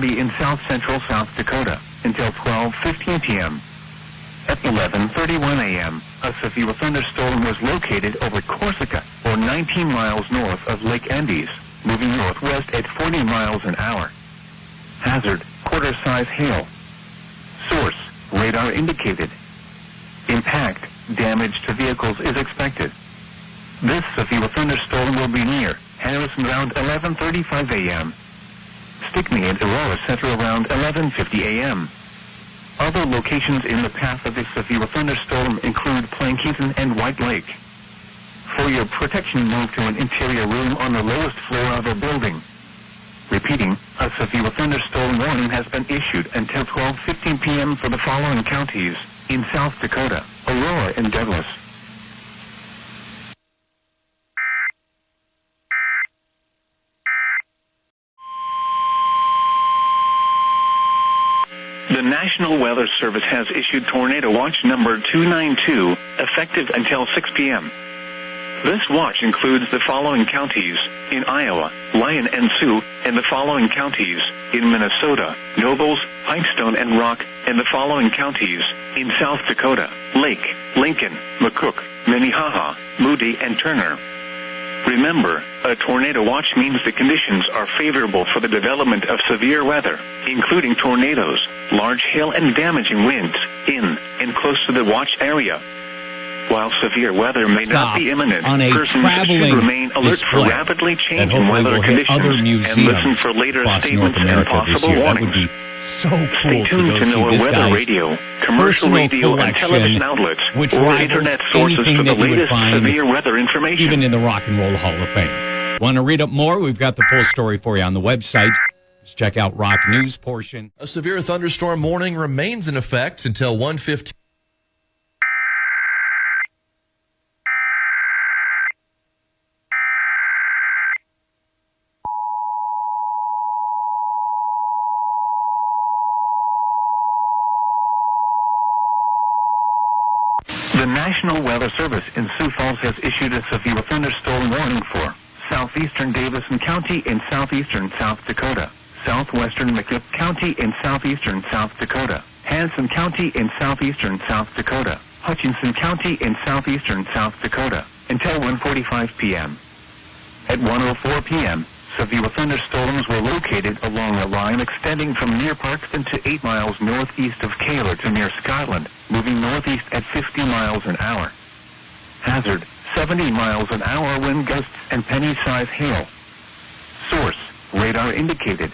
11:30 in south-central South Dakota until 12:15 p.m. At 11:31 a.m., a severe thunderstorm was located over Corsica, or 19 miles north of Lake Andes, moving northwest at 40 miles an hour. Hazard, quarter-size hail. Source, radar indicated. Impact, damage to vehicles is expected. This severe thunderstorm will be near Harrison around 11:35 a.m. Stickney and Aurora Center around 11:50 a.m. Other locations in the path of this severe thunderstorm include Plankeaton and White Lake. For your protection, move to an interior room on the lowest floor of a building. Repeating, a severe thunderstorm warning has been issued until 12:15 p.m. for the following counties in South Dakota, Aurora, and Douglas. The National Weather Service has issued Tornado Watch number 292, effective until 6 p.m. This watch includes the following counties in Iowa, Lyon and Sioux, and the following counties in Minnesota, Nobles, Pipestone and Rock, and the following counties in South Dakota, Lake, Lincoln, McCook, Minnehaha, Moody, and Turner. Remember, a tornado watch means the conditions are favorable for the development of severe weather, including tornadoes, large hail and damaging winds, in and close to the watch area. While severe weather may not be imminent, on a persons should remain alert for rapidly changing weather conditions and listen for later statements and possible warnings. That would be so cool. Stay tuned to NOAA Weather Radio, commercial radio and television outlets, or internet sources for the latest severe weather information. Even in the Rock and Roll Hall of Fame. Want to read up more? We've got the full story for you on the website. Just check out Rock News portion. A severe thunderstorm warning remains in effect until 1:15. The National Weather Service in Sioux Falls has issued a severe thunderstorm warning for southeastern Davison County in southeastern South Dakota, southwestern McCook County in southeastern South Dakota, Hanson County in southeastern South Dakota, Hutchinson County in southeastern South Dakota, until 1:45 p.m. At 1:04 p.m., severe thunderstorms were located along a line extending from near Parkston to 8 miles northeast of Kaler to near Scotland, moving northeast at 50 miles an hour. Hazard, 70 miles an hour wind gusts and penny-size hail. Source, radar indicated.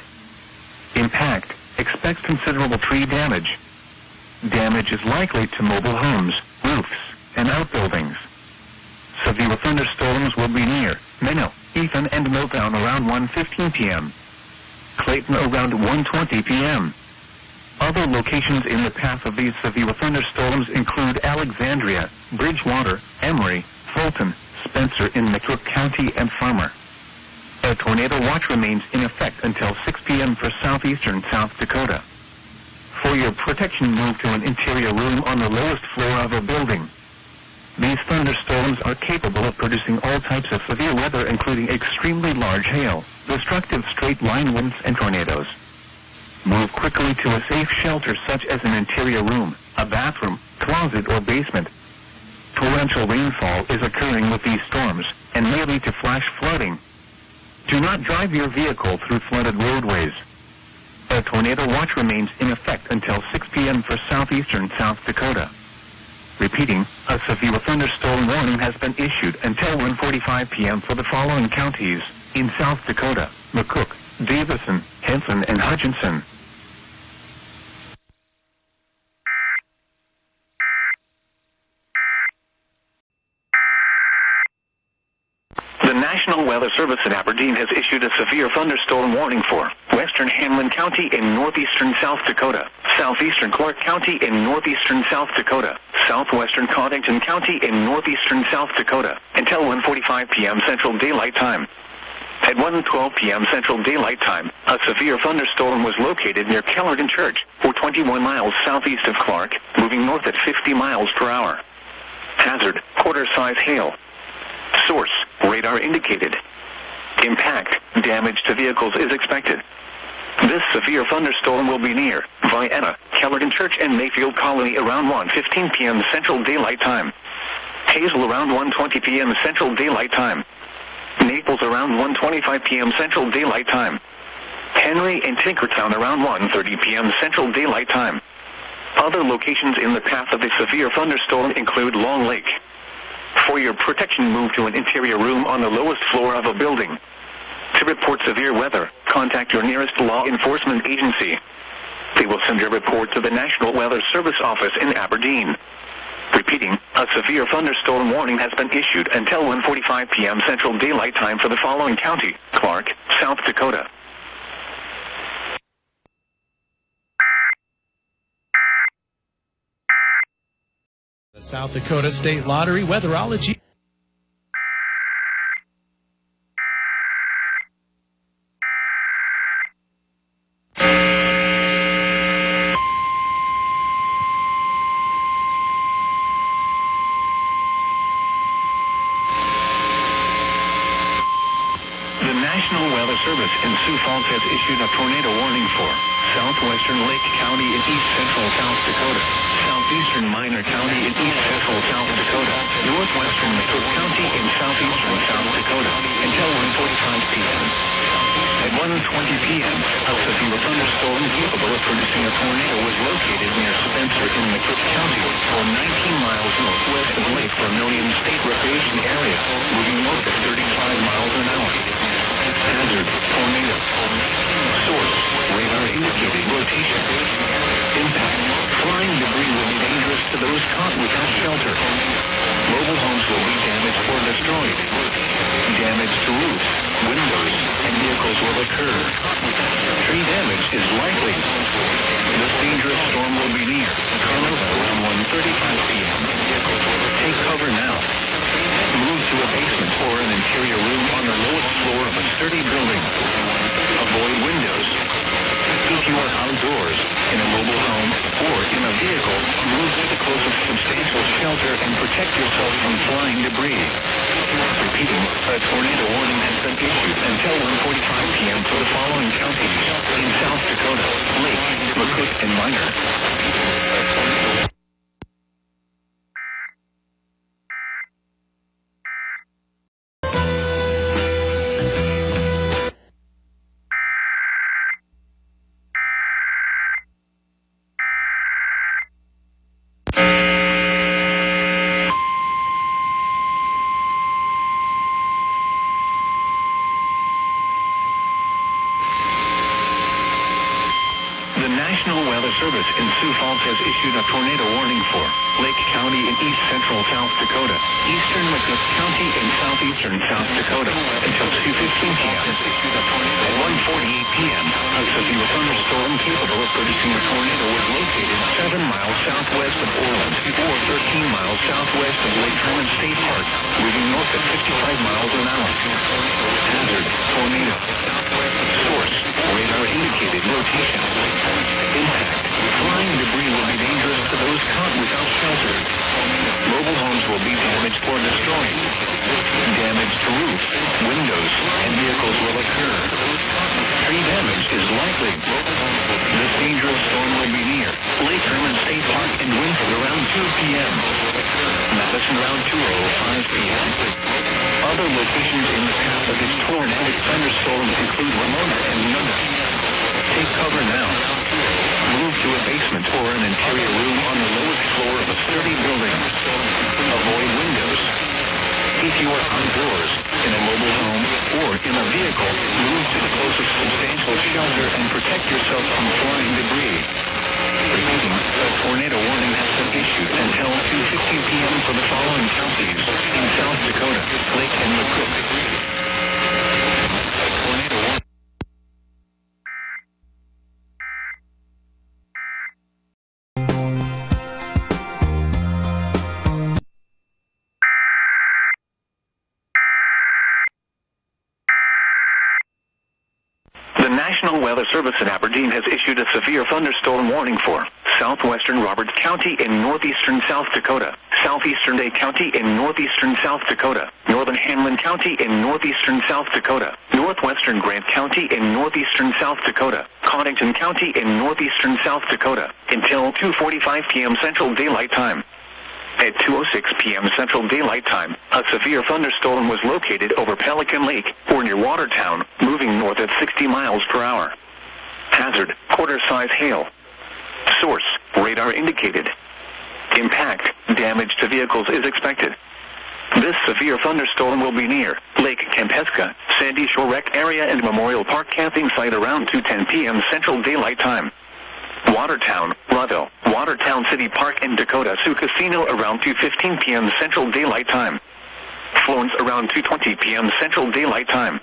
Impact, expect considerable tree damage. Damage is likely to mobile homes, roofs, and outbuildings. Severe thunderstorms will be near Minnow, Ethan, and Milltown around 1:15 p.m. Clayton around 1:20 p.m. Other locations in the path of these severe thunderstorms include Alexandria, Bridgewater, Emory, Fulton, Spencer in McCook County, and Farmer. A tornado watch remains in effect until 6 p.m. for southeastern South Dakota. For your protection, move to an interior room on the lowest floor of a building. These thunderstorms are capable of producing all types of severe weather, including extremely large hail, destructive straight-line winds, and tornadoes. Move quickly to a safe shelter such as an interior room, a bathroom, closet, or basement. Torrential rainfall is occurring with these storms and may lead to flash flooding. Do not drive your vehicle through flooded roadways. A tornado watch remains in effect until 6 p.m. for southeastern South Dakota. Repeating, a severe thunderstorm warning has been issued until 1:45 p.m. for the following counties in South Dakota: McCook, Davison, Henson, and Hutchinson. The National Weather Service in Aberdeen has issued a severe thunderstorm warning for western Hamlin County in northeastern South Dakota, southeastern Clark County in northeastern South Dakota, southwestern Cottington County in northeastern South Dakota, until 1:45 p.m. Central Daylight Time. At 1:12 p.m. Central Daylight Time, a severe thunderstorm was located near Kellerton Church, or 21 miles southeast of Clark, moving north at 50 miles per hour. Hazard, quarter-size hail. Source, radar indicated. Impact, damage to vehicles is expected. This severe thunderstorm will be near Vienna, Kellerton Church, and Mayfield Colony around 1:15 p.m. Central Daylight Time. Hazel around 1:20 p.m. Central Daylight Time. Naples around 1:25 p.m. Central Daylight Time. Henry and Tinkertown around 1:30 p.m. Central Daylight Time. Other locations in the path of the severe thunderstorm include Long Lake. For your protection, move to an interior room on the lowest floor of a building. To report severe weather, contact your nearest law enforcement agency. They will send your report to the National Weather Service office in Aberdeen. Repeating, a severe thunderstorm warning has been issued until 1:45 p.m. Central Daylight Time for the following county: Clark, South Dakota. The South Dakota State Lottery Weatherology. The National Weather Service in Sioux Falls has issued a tornado warning for southwestern Lake County in east central South Dakota, southeastern Minor County in east central South Dakota, northwestern McCook County in southeastern South Dakota, until 1:45 p.m. At 1:20 p.m., a severe thunderstorm capable of producing a tornado was located near Spencer in McCook County, or 19 miles northwest of Lake Vermilion State Recreation Area, moving north at 35 miles an hour. Hazard, tornado. Source, radar indicating rotation. Impact, flying debris will be dangerous to those caught without shelter. Mobile homes will be damaged or destroyed. Damage to roofs, windows, and vehicles will occur. Tree damage is likely. This dangerous storm will be near Canada around 1:35 p.m. Take cover now. Move to a basement or an interior room on the lowest floor of a sturdy building. Avoid windows. If you are outdoors, in a mobile home, or in a vehicle, move to the closest substantial shelter and protect yourself from flying debris. Repeating, a tornado warning has been issued until 1:45 p.m. for the following counties in South Dakota: Lake, McCook, and Minor. The National Weather Service in Sioux Falls has issued a tornado warning for Lake County in east central South Dakota, eastern McCook County, and southeastern South Dakota until 2:15 p.m. At 1:48 p.m., a severe thunderstorm capable of producing a tornado was located 7 miles southwest of Orland, or 13 miles southwest of Lake Tremont State Park, moving north at 55 miles an hour. Hazard, tornado. Source, radar indicated rotation. Impact, flying debris will be dangerous to those caught without shelter. Mobile homes will be damaged or destroyed. Damage to roofs, windows, and vehicles will occur. Tree damage is likely. This dangerous storm will be near Lake Tremont State Park in Winfield around 2 p.m. Madison around 2:05 p.m. Other locations in the path of this tornadic thunderstorm include Ramona and Nunna. Take cover now. Move to a basement or an interior room on the lowest floor of a sturdy building. Avoid windows. If you are outdoors, in a mobile home, or in a vehicle, move to the closest substantial shelter and protect yourself from flying debris. Repeating, a tornado warning has been issued until 2:15 p.m. for the following counties in South Dakota, Lake and McCook. Tornado warning. The National Weather Service in Aberdeen has issued a severe thunderstorm warning for southwestern Roberts County in northeastern South Dakota, southeastern Day County in northeastern South Dakota, northern Hamlin County in northeastern South Dakota, northwestern Grant County in northeastern South Dakota, Cottington County in northeastern South Dakota, until 2:45 p.m. Central Daylight Time. At 2:06 p.m. Central Daylight Time, a severe thunderstorm was located over Pelican Lake, or near Watertown, moving north at 60 miles per hour. Hazard, quarter-size hail. Source, radar indicated. Impact, damage to vehicles is expected. This severe thunderstorm will be near Lake Campeska, Sandy Shore Rec Area and Memorial Park camping site around 2:10 p.m. Central Daylight Time. Watertown, Ruddell, Watertown City Park and Dakota Sioux Casino around 2:15 p.m. Central Daylight Time. Florence around 2:20 p.m. Central Daylight Time.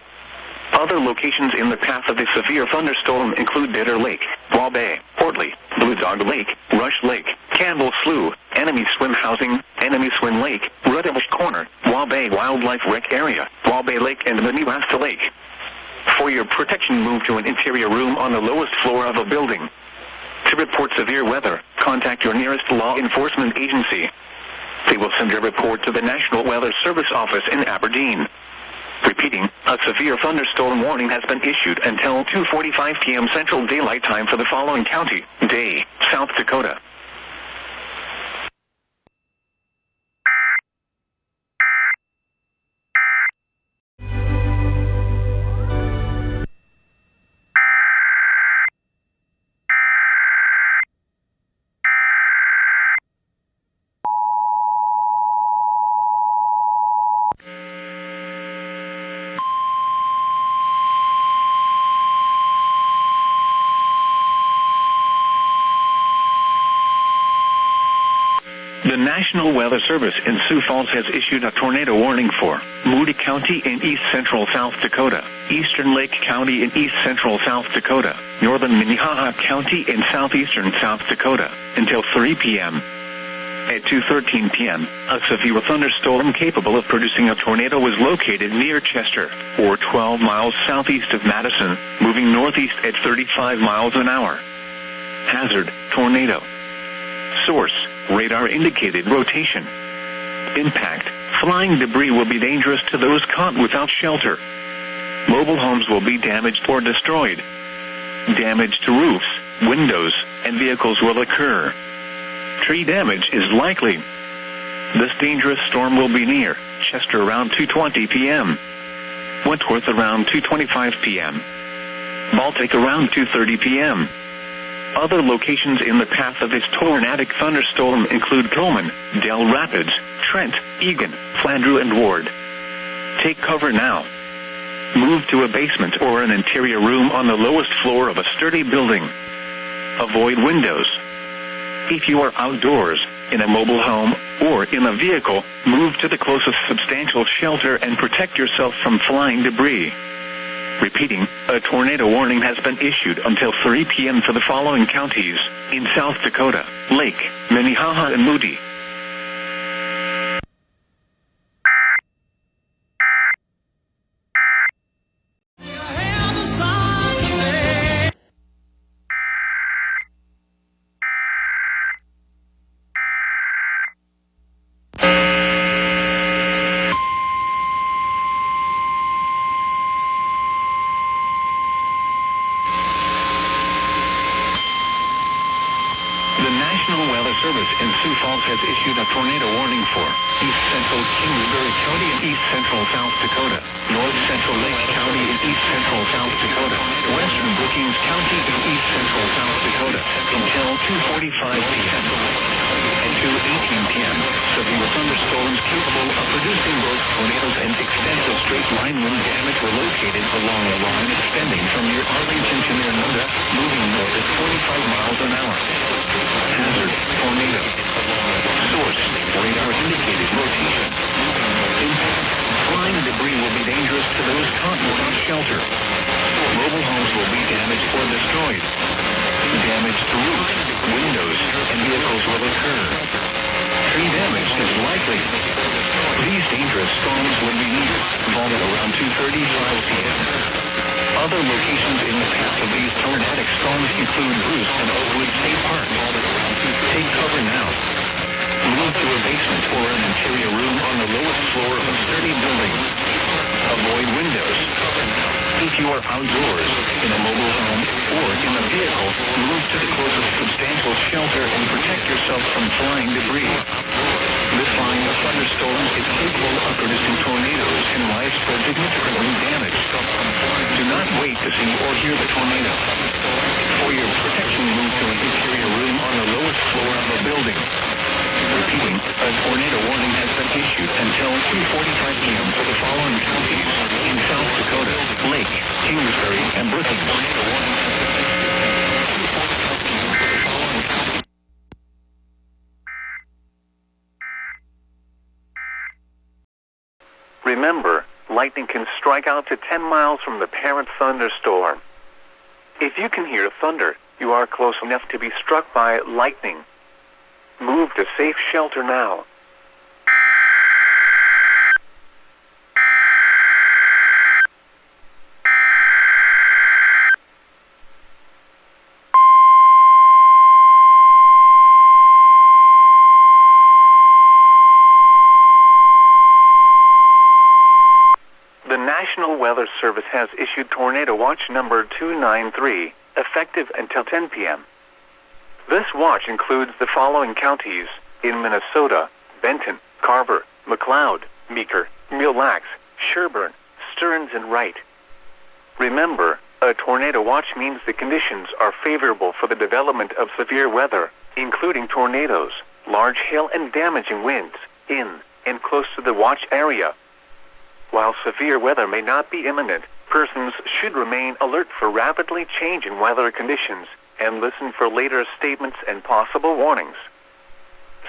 Other locations in the path of the severe thunderstorm include Bitter Lake, Waubay, Portley, Blue Dog Lake, Rush Lake, Campbell Slough, Enemy Swim Housing, Enemy Swim Lake, Ruddish Corner, Waubay Wildlife Rec Area, Waubay Lake and the Newasta Lake. For your protection, move to an interior room on the lowest floor of a building. To report severe weather, contact your nearest law enforcement agency. They will send your report to the National Weather Service office in Aberdeen. Repeating, a severe thunderstorm warning has been issued until 2:45 p.m. Central Daylight Time for the following county: Day, South Dakota. The National Weather Service in Sioux Falls has issued a tornado warning for Moody County in east central South Dakota, Eastern Lake County in east central South Dakota, northern Minnehaha County in southeastern South Dakota, until 3 p.m. At 2:13 p.m., a severe thunderstorm capable of producing a tornado was located near Chester, or 12 miles southeast of Madison, moving northeast at 35 miles an hour. Hazard, tornado. Source, radar indicated rotation. Impact, flying debris will be dangerous to those caught without shelter. Mobile homes will be damaged or destroyed. Damage to roofs, windows, and vehicles will occur. Tree damage is likely. This dangerous storm will be near Chester around 2:20 p.m. Wentworth around 2:25 p.m. Baltic around 2:30 p.m. Other locations in the path of this tornadic thunderstorm include Coleman, Dell Rapids, Trent, Egan, Flandreau, and Ward. Take cover now. Move to a basement or an interior room on the lowest floor of a sturdy building. Avoid windows. If you are outdoors, in a mobile home, or in a vehicle, move to the closest substantial shelter and protect yourself from flying debris. Repeating, a tornado warning has been issued until 3 p.m. for the following counties: in South Dakota, Lake, Minnehaha, and Moody. Service in Sioux Falls has issued a tornado warning for east central Kingsbury County in east central South Dakota, north central Lake County in east central South Dakota, western Brookings County in east central South Dakota, until 2:45 p.m. At 2:18 p.m., severe thunderstorms capable of producing both tornadoes and extensive straight-line wind damage were located along a line extending from near Arlington to near Noda, moving north at 45 miles an hour. Hazard, tornado. Source, radar indicated rotation. Impact, flying debris will be dangerous to those caught without shelter. Mobile homes will be damaged or destroyed. Damage to roofs, windows, and vehicles will occur. Tree damage is likely. These dangerous storms will be near Volga around 2:35 p.m. Other locations in the path of these tornadic storms include Bruce and Oakwood State Park. Take cover now. Move to a basement or an interior room on the lowest floor of a sturdy building. Avoid windows. If you are outdoors, in a mobile home, or in a vehicle, move to the closest substantial shelter and protect yourself from flying debris. This line of thunderstorms is capable of producing tornadoes and widespread significant wind damage. Do not wait to see or hear the tornado. For your protection, move to an interior room on the lowest floor of a building. Repeating, a tornado warning has been issued until 2:45 p.m. for the following counties in South Dakota: Lake, Kingsbury, and Brookings. Tornado warning has been issued until 2:45 p.m. for the following counties. Remember, lightning can strike out to 10 miles from the parent thunderstorm. If you can hear thunder, you are close enough to be struck by lightning. Move to safe shelter now. The National Weather Service has issued Tornado Watch number 293, effective until 10 p.m. This watch includes the following counties in Minnesota: Benton, Carver, McLeod, Meeker, Mille Lacs, Sherburne, Stearns, and Wright. Remember, a tornado watch means the conditions are favorable for the development of severe weather, including tornadoes, large hail, and damaging winds, in and close to the watch area. While severe weather may not be imminent, persons should remain alert for rapidly changing weather conditions and listen for later statements and possible warnings.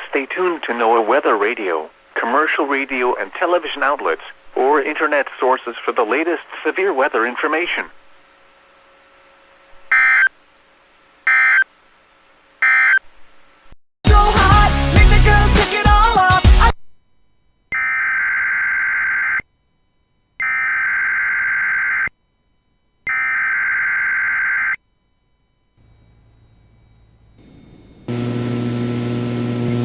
Stay tuned to NOAA weather radio, commercial radio and television outlets, or internet sources for the latest severe weather information. So hot, make the girls take it all off.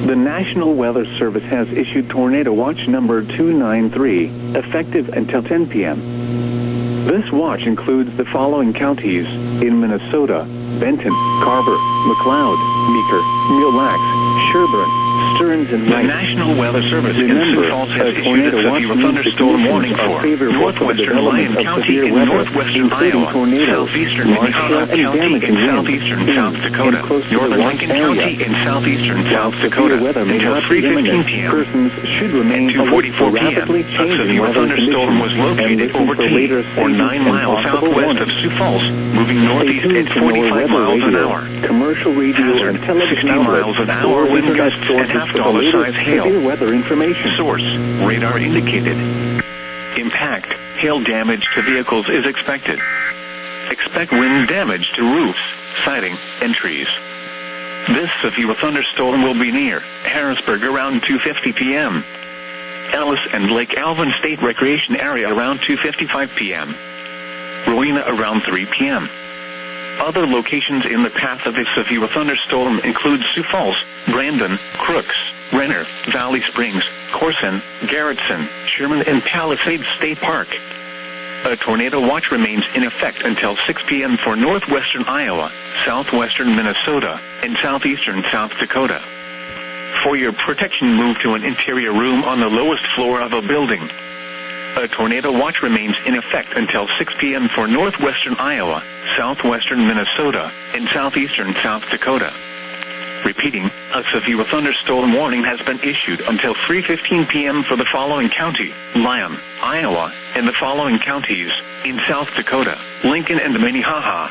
The National Weather Service has issued Tornado Watch number 293, effective until 10 p.m. This watch includes the following counties in Minnesota: Benton, Carver, McLeod, Meeker, Mille Lacs, Sherburne, Stearns, and Wright. The National Weather Service in Sioux Falls has issued a severe thunderstorm warning for northwestern Lyon County in northwestern Iowa, southeastern Minnehaha County in southeastern South Dakota, northern Lincoln County in southeastern South Dakota, until 3:15 p.m. Persons should remain At 2:44 p.m., a severe thunderstorm was located over T, or 9 miles southwest of Sioux Falls, moving northeast at 45 miles an hour. Commercial radio and television 60 miles an hour wind gusts and half-dollar size hail. Weather information. Source: radar indicated. Impact: hail damage to vehicles is expected. Expect wind damage to roofs, siding, and trees. This severe thunderstorm will be near Harrisburg around 2:50 p.m. Ellis and Lake Alvin State Recreation Area around 2:55 p.m. Rowena around 3 p.m. Other locations in the path of this severe thunderstorm include Sioux Falls, Brandon, Crooks, Renner, Valley Springs, Corson, Garrettson, Sherman, and Palisades State Park. A tornado watch remains in effect until 6 p.m. for northwestern Iowa, southwestern Minnesota, and southeastern South Dakota. For your protection, move to an interior room on the lowest floor of a building. A tornado watch remains in effect until 6 p.m. for northwestern Iowa, southwestern Minnesota, and southeastern South Dakota. Repeating, a severe thunderstorm warning has been issued until 3:15 p.m. for the following county: Lyon, Iowa, and the following counties in South Dakota: Lincoln and Minnehaha.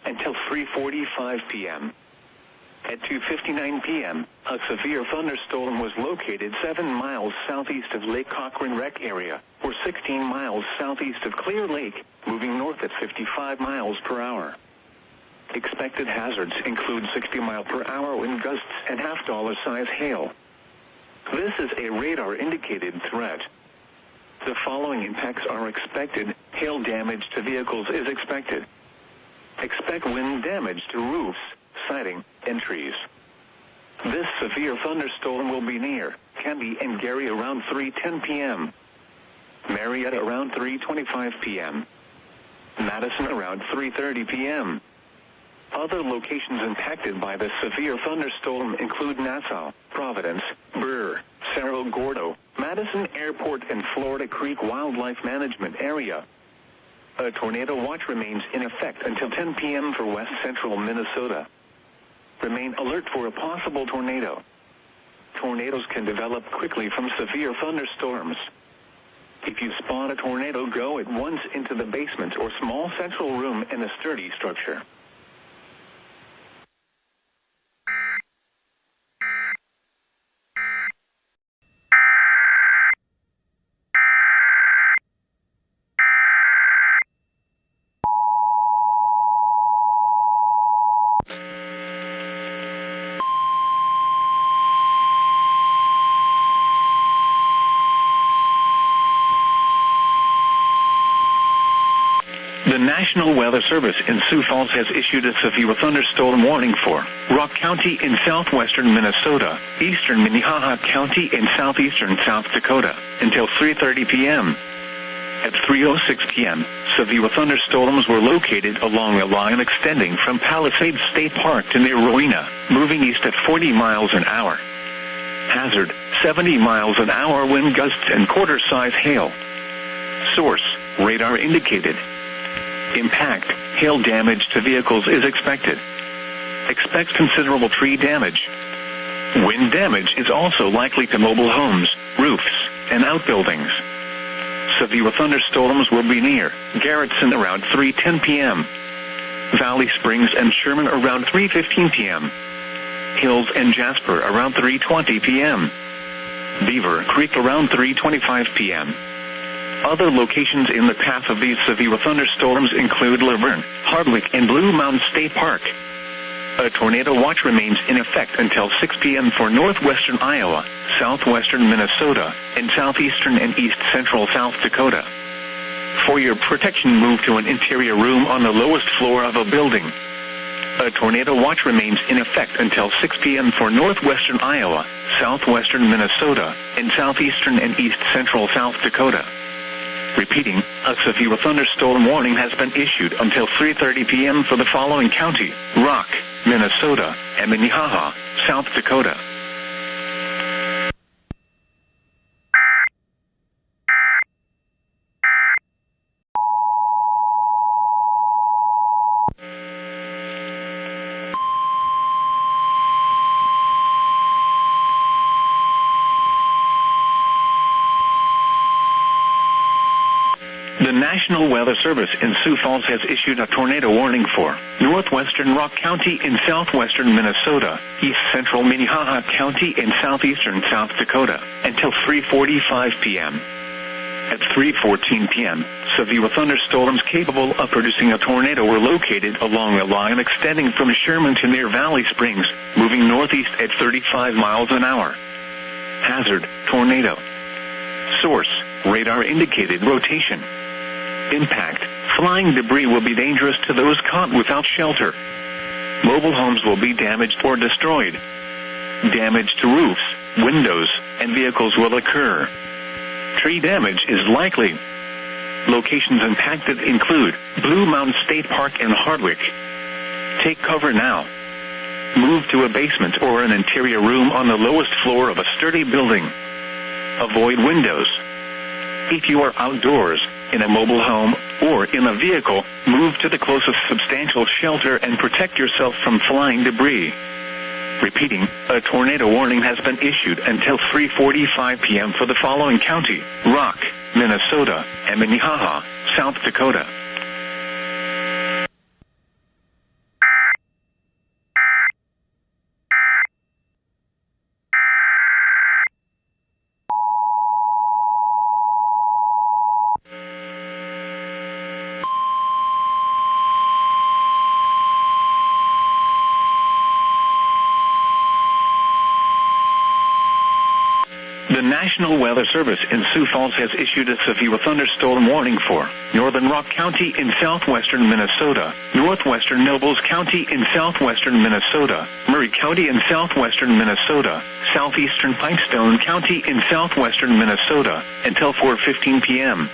Until 3:45 p.m. At 2:59 p.m., a severe thunderstorm was located 7 miles southeast of Lake Cochran Rec Area, or 16 miles southeast of Clear Lake, moving north at 55 miles per hour. Expected hazards include 60-mile-per-hour wind gusts and half-dollar size hail. This is a radar-indicated threat. The following impacts are expected. Hail damage to vehicles is expected. Expect wind damage to roofs, siding, and trees. This severe thunderstorm will be near Canby and Gary around 3:10 p.m. Marietta around 3:25 p.m. Madison around 3:30 p.m. Other locations impacted by the severe thunderstorm include Nassau, Providence, Burr, Cerro Gordo, Madison Airport, and Florida Creek Wildlife Management Area. A tornado watch remains in effect until 10 p.m. for west central Minnesota. Remain alert for a possible tornado. Tornadoes can develop quickly from severe thunderstorms. If you spot a tornado, go at once into the basement or small central room in a sturdy structure. The National Weather Service in Sioux Falls has issued a severe thunderstorm warning for Rock County in southwestern Minnesota, eastern Minnehaha County, and southeastern South Dakota until 3:30 p.m. At 3:06 p.m., severe thunderstorms were located along a line extending from Palisades State Park to near Rowena, moving east at 40 miles an hour. Hazard, 70 miles an hour wind gusts and quarter-size hail. Source, radar indicated. Impact, hail damage to vehicles is expected. Expect considerable tree damage. Wind damage is also likely to mobile homes, roofs, and outbuildings. Severe thunderstorms will be near Garrettson around 3:10 p.m. Valley Springs and Sherman around 3:15 p.m. Hills and Jasper around 3:20 p.m. Beaver Creek around 3:25 p.m. Other locations in the path of these severe thunderstorms include Laverne, Hardwick, and Blue Mountain State Park. A tornado watch remains in effect until 6 p.m. for northwestern Iowa, southwestern Minnesota, and southeastern and east central South Dakota. For your protection, move to an interior room on the lowest floor of a building. A tornado watch remains in effect until 6 p.m. for northwestern Iowa, southwestern Minnesota, and southeastern and east central South Dakota. Repeating, a severe thunderstorm warning has been issued until 3:30 p.m. for the following county: Rock, Minnesota, and Minnehaha, South Dakota. The National Weather Service in Sioux Falls has issued a tornado warning for northwestern Rock County in southwestern Minnesota, east central Minnehaha County, and southeastern South Dakota until 3:45 p.m. At 3:14 p.m., severe thunderstorms capable of producing a tornado were located along a line extending from Sherman to near Valley Springs, moving northeast at 35 miles an hour. Hazard, tornado. Source, radar indicated rotation. Impact, flying debris will be dangerous to those caught without shelter. Mobile homes will be damaged or destroyed. Damage to roofs, windows, and vehicles will occur. Tree damage is likely. Locations impacted include Blue Mountain State Park and Hardwick. Take cover now. Move to a basement or an interior room on the lowest floor of a sturdy building. Avoid windows. If you are outdoors, in a mobile home, or in a vehicle, move to the closest substantial shelter and protect yourself from flying debris. Repeating, a tornado warning has been issued until 3:45 p.m. for the following county: Rock, Minnesota, and Minnehaha, South Dakota. The The National Weather Service in Sioux Falls has issued a severe thunderstorm warning for northern Rock County in southwestern Minnesota, northwestern Nobles County in southwestern Minnesota, Murray County in southwestern Minnesota, southeastern Pipestone County in southwestern Minnesota, until 4:15 p.m.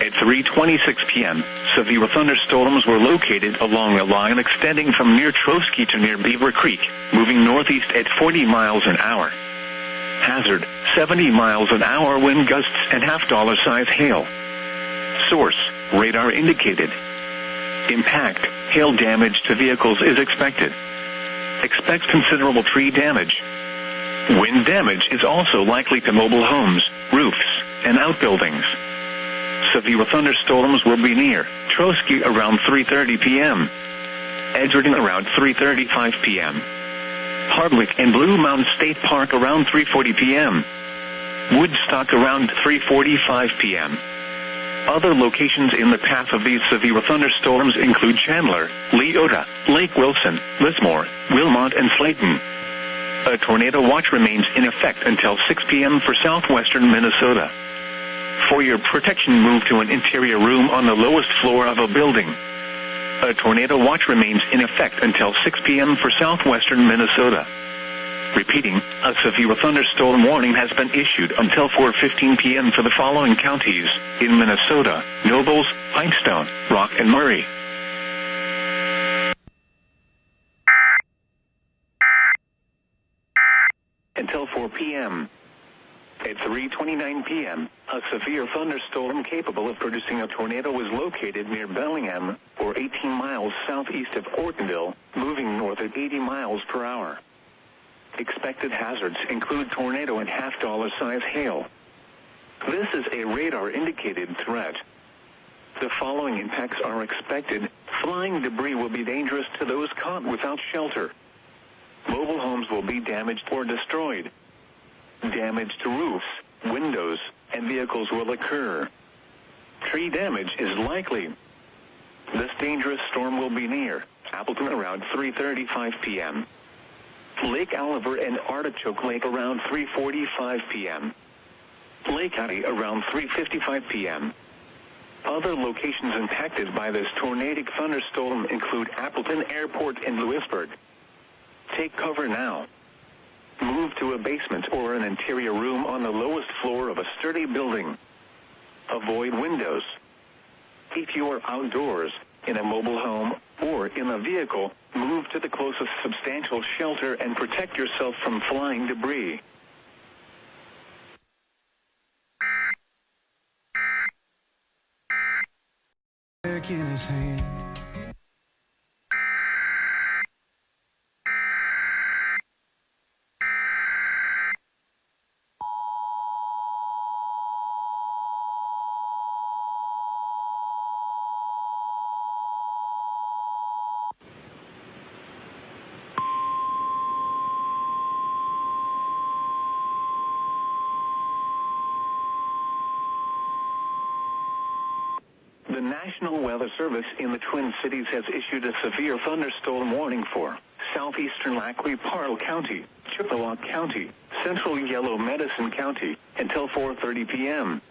At 3:26 p.m., severe thunderstorms were located along a line extending from near Trotsky to near Beaver Creek, moving northeast at 40 miles an hour. Hazard, 70 miles an hour wind gusts and $50 size hail. Source, radar indicated. Impact, hail damage to vehicles is expected. Expect considerable tree damage. Wind damage is also likely to mobile homes, roofs, and outbuildings. Severe thunderstorms will be near Trotsky around 3:30 p.m. Edgerton around 3:35 p.m. Hardwick and Blue Mountain State Park around 3:40 p.m. Woodstock around 3:45 p.m. Other locations in the path of these severe thunderstorms include Chandler, Leota, Lake Wilson, Lismore, Wilmot, and Slayton. A tornado watch remains in effect until 6 p.m. for southwestern Minnesota. For your protection, move to an interior room on the lowest floor of a building. A tornado watch remains in effect until 6 p.m. for southwestern Minnesota. Repeating, a severe thunderstorm warning has been issued until 4:15 p.m. for the following counties in Minnesota: Nobles, Pipestone, Rock, and Murray. Until 4 p.m. At 3:29 p.m., a severe thunderstorm capable of producing a tornado was located near Bellingham, or 18 miles southeast of Ortonville, moving north at 80 miles per hour. Expected hazards include tornado and $50 size hail. This is a radar-indicated threat. The following impacts are expected. Flying debris will be dangerous to those caught without shelter. Mobile homes will be damaged or destroyed. Damage to roofs, windows, and vehicles will occur. Tree damage is likely. This dangerous storm will be near Appleton around 3:35 p.m. Lake Oliver and Artichoke Lake around 3:45 p.m. Lake County around 3:55 p.m. Other locations impacted by this tornadic thunderstorm include Appleton Airport and Lewisburg. Take cover now. Move to a basement or an interior room on the lowest floor of a sturdy building. Avoid windows. If you are outdoors, in a mobile home, or in a vehicle, move to the closest substantial shelter and protect yourself from flying debris. In his hand. The National Weather Service in the Twin Cities has issued a severe thunderstorm warning for southeastern Laclede-Parle County, Chippewa County, central Yellow Medicine County, until 4:30 p.m.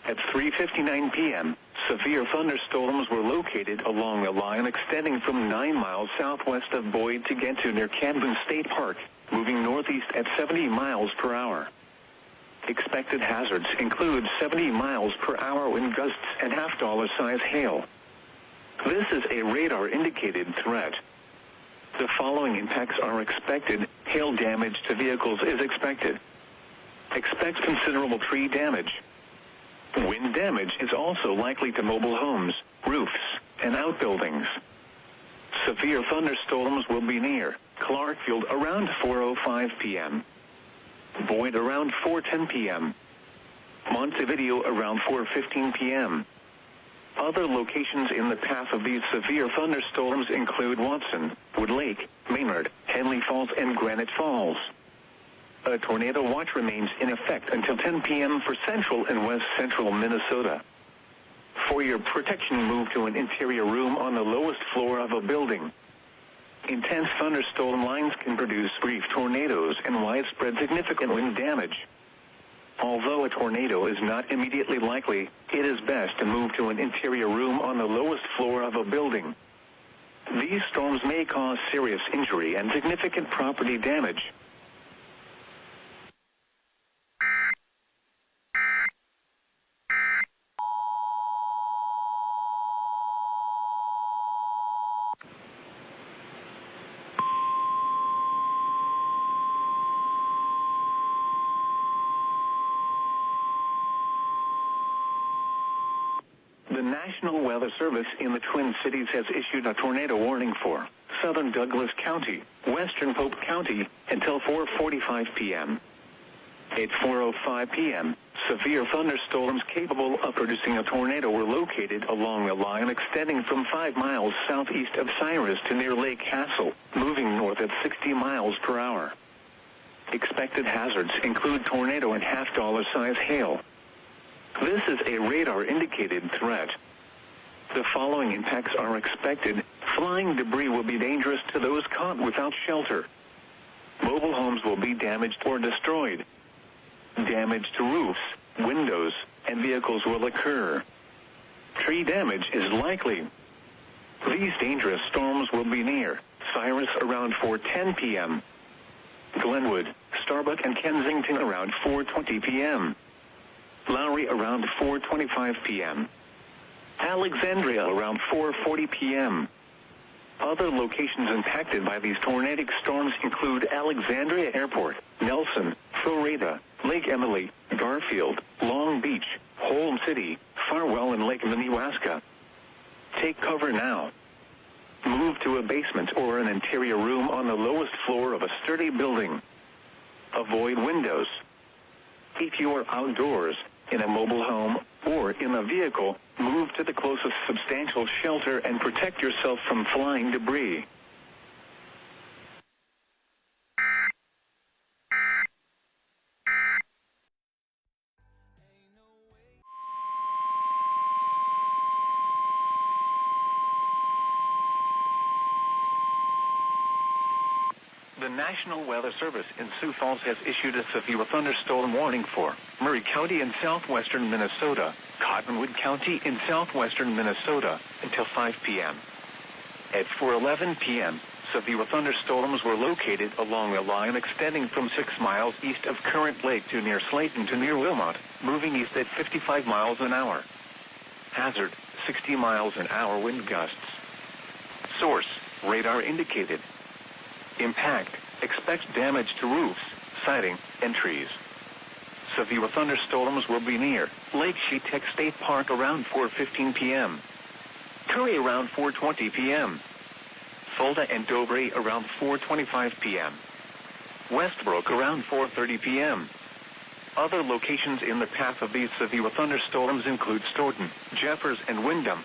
At 3:59 p.m., severe thunderstorms were located along a line extending from 9 miles southwest of Boyd to get to near Camden State Park, moving northeast at 70 miles per hour. Expected hazards include 70 miles per hour wind gusts and $50 size hail. This is a radar-indicated threat. The following impacts are expected. Hail damage to vehicles is expected. Expect considerable tree damage. Wind damage is also likely to mobile homes, roofs, and outbuildings. Severe thunderstorms will be near Clarkfield around 4:05 p.m. Boyd around 4:10 p.m. Montevideo around 4:15 p.m. Other locations in the path of these severe thunderstorms include Watson, Wood Lake, Maynard, Henley Falls, and Granite Falls. A tornado watch remains in effect until 10 p.m. for central and west central Minnesota. For your protection, move to an interior room on the lowest floor of a building. Intense thunderstorm lines can produce brief tornadoes and widespread significant wind damage. Although a tornado is not immediately likely, it is best to move to an interior room on the lowest floor of a building. These storms may cause serious injury and significant property damage. The National Weather Service in the Twin Cities has issued a tornado warning for southern Douglas County, western Pope County, until 4:45 p.m. At 4:05 p.m., severe thunderstorms capable of producing a tornado were located along a line extending from 5 miles southeast of Cyrus to near Lake Castle, moving north at 60 miles per hour. Expected hazards include tornado and half-dollar-size hail. This is a radar-indicated threat. The following impacts are expected. Flying debris will be dangerous to those caught without shelter. Mobile homes will be damaged or destroyed. Damage to roofs, windows, and vehicles will occur. Tree damage is likely. These dangerous storms will be near Cyrus around 4:10 p.m. Glenwood, Starbuck, and Kensington around 4:20 p.m. Lowry around 4:25 p.m. Alexandria around 4:40 p.m. Other locations impacted by these tornadic storms include Alexandria Airport, Nelson, Florida, Lake Emily, Garfield, Long Beach, Holm City, Farwell, and Lake Minnewaska. Take cover now. Move to a basement or an interior room on the lowest floor of a sturdy building. Avoid windows. If you are outdoors, in a mobile home, or in a vehicle, move to the closest substantial shelter and protect yourself from flying debris. The National Weather Service in Sioux Falls has issued a severe thunderstorm warning for Murray County in southwestern Minnesota, Cottonwood County in southwestern Minnesota, until 5 p.m. At 4:11 p.m., severe thunderstorms were located along a line extending from 6 miles east of Current Lake to near Slayton to near Wilmot, moving east at 55 miles an hour. Hazard, 60 miles an hour wind gusts. Source, radar indicated. Impact, expect damage to roofs, siding, and trees. Severe thunderstorms will be near Lake Shetek State Park around 4:15 p.m. Curry around 4:20 p.m. Fulda and Dover around 4:25 p.m. Westbrook around 4:30 p.m. Other locations in the path of these severe thunderstorms include Stoughton, Jeffers, and Windham.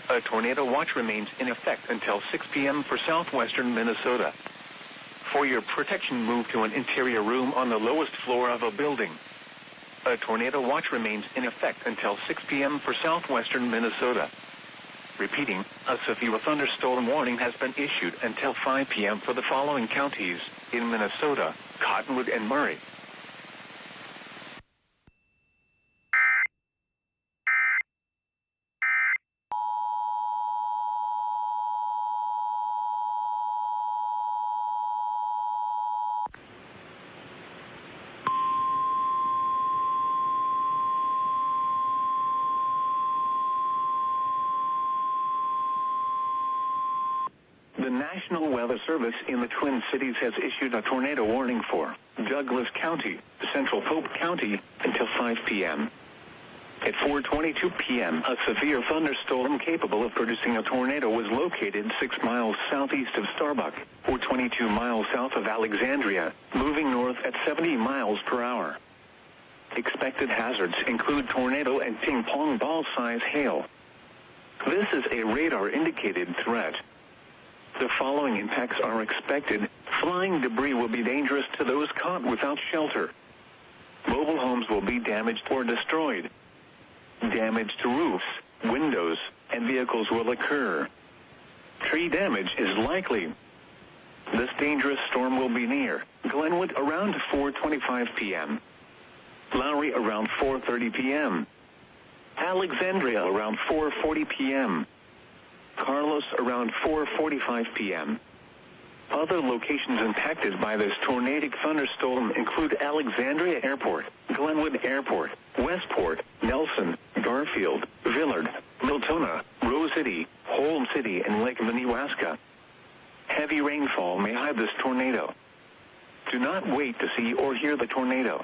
A tornado watch remains in effect until 6 p.m. for southwestern Minnesota. For your protection, move to an interior room on the lowest floor of a building. A tornado watch remains in effect until 6 p.m. for southwestern Minnesota. Repeating, a severe thunderstorm warning has been issued until 5 p.m. for the following counties in Minnesota: Cottonwood and Murray. The National Weather Service in the Twin Cities has issued a tornado warning for Douglas County, central Pope County, until 5 p.m. At 4:22 p.m., a severe thunderstorm capable of producing a tornado was located 6 miles southeast of Starbuck, or 22 miles south of Alexandria, moving north at 70 miles per hour. Expected hazards include tornado and ping-pong ball-size hail. This is a radar-indicated threat. The following impacts are expected. Flying debris will be dangerous to those caught without shelter. Mobile homes will be damaged or destroyed. Damage to roofs, windows, and vehicles will occur. Tree damage is likely. This dangerous storm will be near Glenwood around 4:25 p.m. Lowry around 4:30 p.m. Alexandria around 4:40 p.m. Carlos around 4:45 p.m. Other locations impacted by this tornadic thunderstorm include Alexandria Airport, Glenwood Airport, Westport, Nelson, Garfield, Villard, Miltona, Rose City, Holmes City, and Lake Minnewaska. Heavy rainfall may hide this tornado. Do not wait to see or hear the tornado.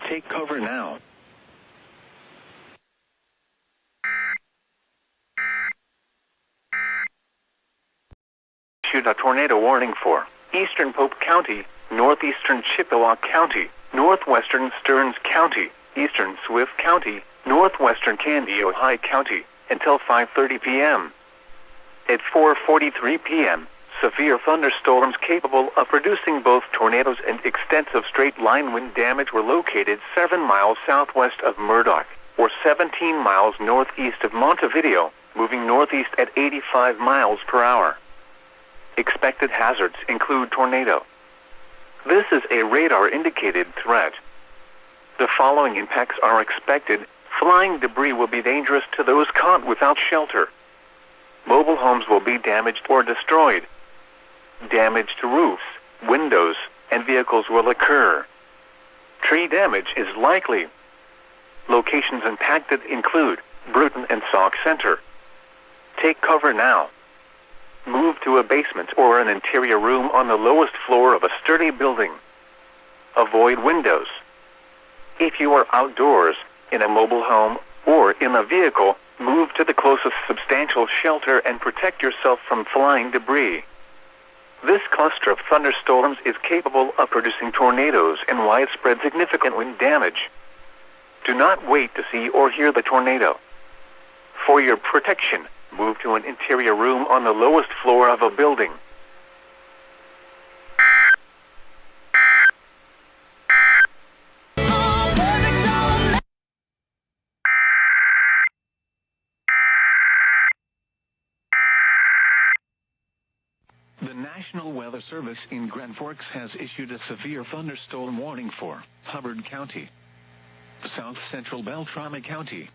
Take cover now. Issued a tornado warning for eastern Pope County, northeastern Chippewa County, northwestern Stearns County, eastern Swift County, northwestern Canby, Ojai County, until 5:30 p.m. At 4:43 p.m., severe thunderstorms capable of producing both tornadoes and extensive straight-line wind damage were located 7 miles southwest of Murdoch, or 17 miles northeast of Montevideo, moving northeast at 85 miles per hour. Expected hazards include tornado. This is a radar-indicated threat. The following impacts are expected. Flying debris will be dangerous to those caught without shelter. Mobile homes will be damaged or destroyed. Damage to roofs, windows, and vehicles will occur. Tree damage is likely. Locations impacted include Bruton and Sauk Center. Take cover now. Move to a basement or an interior room on the lowest floor of a sturdy building. Avoid windows. If you are outdoors, in a mobile home, or in a vehicle, move to the closest substantial shelter and protect yourself from flying debris. This cluster of thunderstorms is capable of producing tornadoes and widespread significant wind damage. Do not wait to see or hear the tornado. For your protection, move to an interior room on the lowest floor of a building. The National Weather Service in Grand Forks has issued a severe thunderstorm warning for Hubbard County, South Central Beltrami County,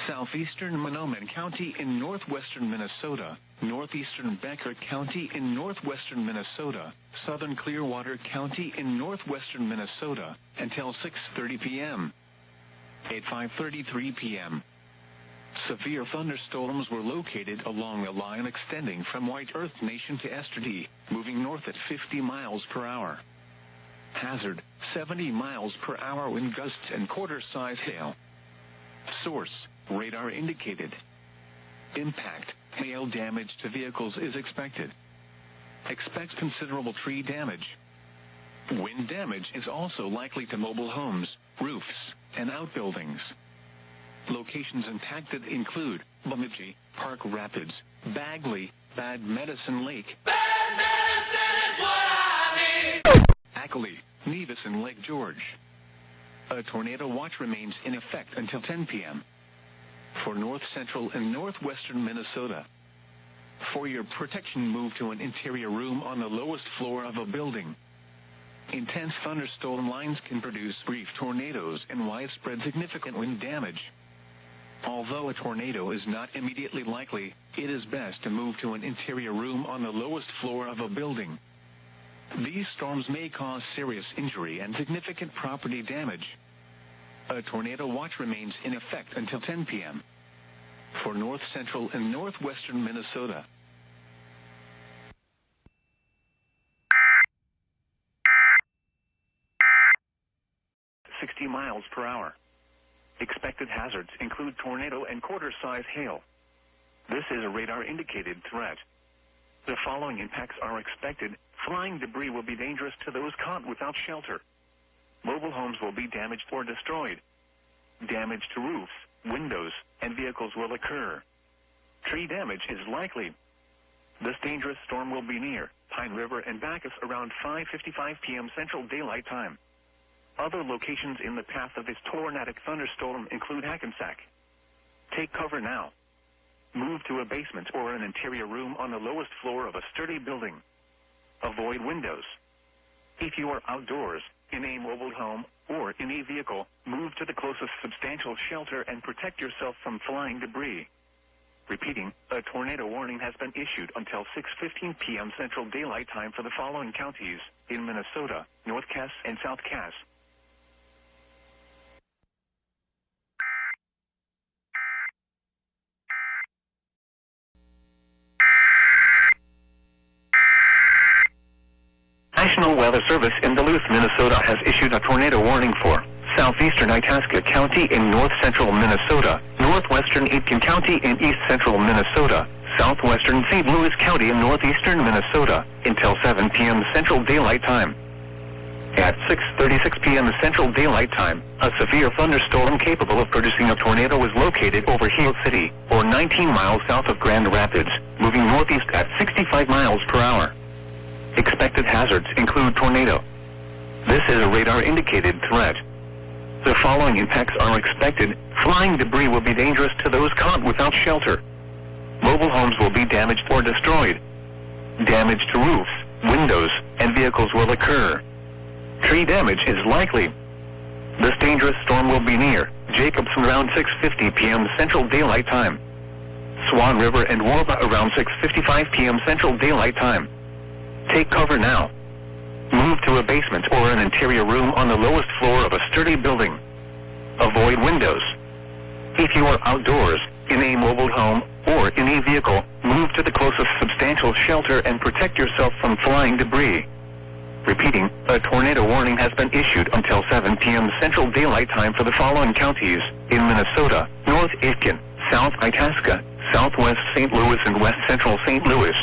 southeastern Mahnomen County in northwestern Minnesota, northeastern Becker County in northwestern Minnesota, southern Clearwater County in northwestern Minnesota, until 6:30 p.m. At 5:33 p.m., severe thunderstorms were located along a line extending from White Earth Nation to Esterdy, moving north at 50 miles per hour. Hazard, 70 miles per hour wind gusts and quarter-size hail. Source, radar indicated. Impact, hail damage to vehicles is expected. Expect considerable tree damage. Wind damage is also likely to mobile homes, roofs, and outbuildings. Locations impacted include Bemidji, Park Rapids, Bagley, Bad Medicine Lake, Bad Medicine is what I need, Ackley, Nevis, and Lake George. A tornado watch remains in effect until 10 p.m. for north central and northwestern Minnesota. For your protection, move to an interior room on the lowest floor of a building. Intense thunderstorm lines can produce brief tornadoes and widespread significant wind damage. Although a tornado is not immediately likely, it is best to move to an interior room on the lowest floor of a building. These storms may cause serious injury and significant property damage. A tornado watch remains in effect until 10 p.m. for north central and northwestern Minnesota. (60 miles per hour). Expected hazards include tornado and quarter-size hail. This is a radar-indicated threat. The following impacts are expected. Flying debris will be dangerous to those caught without shelter. Mobile homes will be damaged or destroyed. Damage to roofs, windows, and vehicles will occur. Tree damage is likely. This dangerous storm will be near Pine River and Bacchus around 5:55 p.m. Central Daylight Time. Other locations in the path of this tornadic thunderstorm include Hackensack. Take cover now. Move to a basement or an interior room on the lowest floor of a sturdy building. Avoid windows. If you are outdoors, in a mobile home or in a vehicle, move to the closest substantial shelter and protect yourself from flying debris. Repeating, a tornado warning has been issued until 6:15 p.m. Central Daylight Time for the following counties in Minnesota: North Cass and South Cass. National Weather Service in Duluth, Minnesota has issued a tornado warning for southeastern Itasca County in north-central Minnesota, northwestern Aitkin County in east-central Minnesota, southwestern St. Louis County in northeastern Minnesota, until 7 p.m. Central Daylight Time. At 6:36 p.m. Central Daylight Time, a severe thunderstorm capable of producing a tornado was located over Hill City, or 19 miles south of Grand Rapids, moving northeast at 65 miles per hour. Expected hazards include tornado. This is a radar-indicated threat. The following impacts are expected. Flying debris will be dangerous to those caught without shelter. Mobile homes will be damaged or destroyed. Damage to roofs, windows, and vehicles will occur. Tree damage is likely. This dangerous storm will be near Jacobson around 6:50 p.m. Central Daylight Time. Swan River and Warba around 6:55 p.m. Central Daylight Time. Take cover now. Move to a basement or an interior room on the lowest floor of a sturdy building. Avoid windows. If you are outdoors, in a mobile home, or in a vehicle, move to the closest substantial shelter and protect yourself from flying debris. Repeating, a tornado warning has been issued until 7 p.m. Central Daylight Time for the following counties in Minnesota: North Aitkin, South Itasca, Southwest St. Louis and West Central St. Louis.